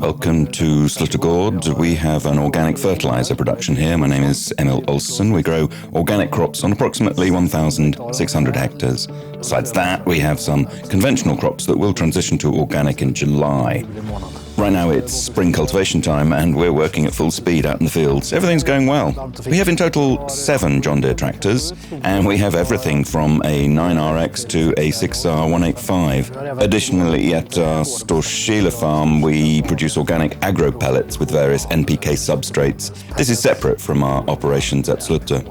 Welcome to Slittergård. We have an organic fertilizer production here. My name is Emil Olsen. We grow organic crops on approximately 1,600 hectares. Besides that, we have some conventional crops that will transition to organic in July. Right now it's spring cultivation time and we're working at full speed out in the fields. Everything's going well. We have in total 7 John Deere tractors and we have everything from a 9RX to a 6R185. Additionally, at our Storskila farm we produce organic agro pellets with various NPK substrates. This is separate from our operations at Slutter.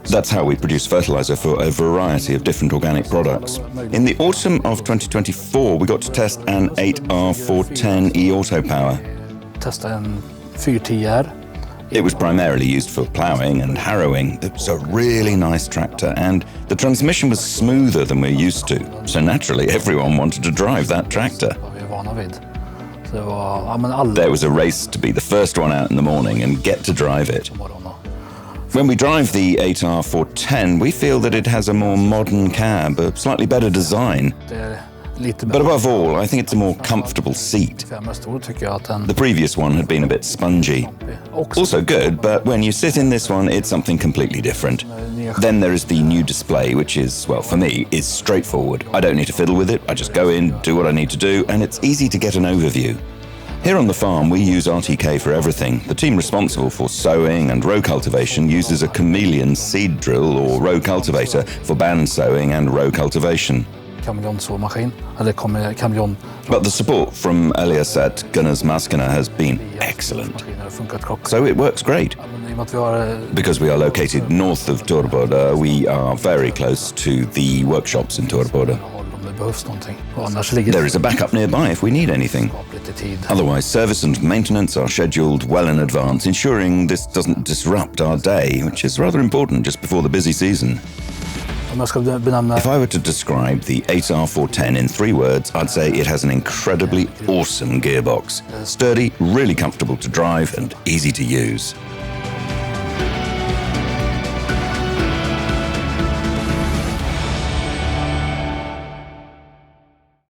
That's how we produce fertilizer for a variety of different organic products. In the autumn of 2024, we got to test an 8R410 eAutoPowr. It was primarily used for ploughing and harrowing. It was a really nice tractor and the transmission was smoother than we're used to. So naturally, everyone wanted to drive that tractor. There was a race to be the first one out in the morning and get to drive it. When we drive the 8R410, we feel that it has a more modern cab, a slightly better design. But above all, I think it's a more comfortable seat. The previous one had been a bit spongy. Also good, but when you sit in this one, it's something completely different. Then there is the new display, which is, well, for me, is straightforward. I don't need to fiddle with it. I just go in, do what I need to do, and it's easy to get an overview. Here on the farm, we use RTK for everything. The team responsible for sowing and row cultivation uses a chameleon seed drill or row cultivator for band sowing and row cultivation. But the support from Elias at Gunners Maskiner has been excellent. So it works great. Because we are located north of Torboda, we are very close to the workshops in Torboda. There is a backup nearby if we need anything. Otherwise, service and maintenance are scheduled well in advance, ensuring this doesn't disrupt our day, which is rather important just before the busy season. If I were to describe the 8R410 in 3 words, I'd say it has an incredibly awesome gearbox. Sturdy, really comfortable to drive, and easy to use.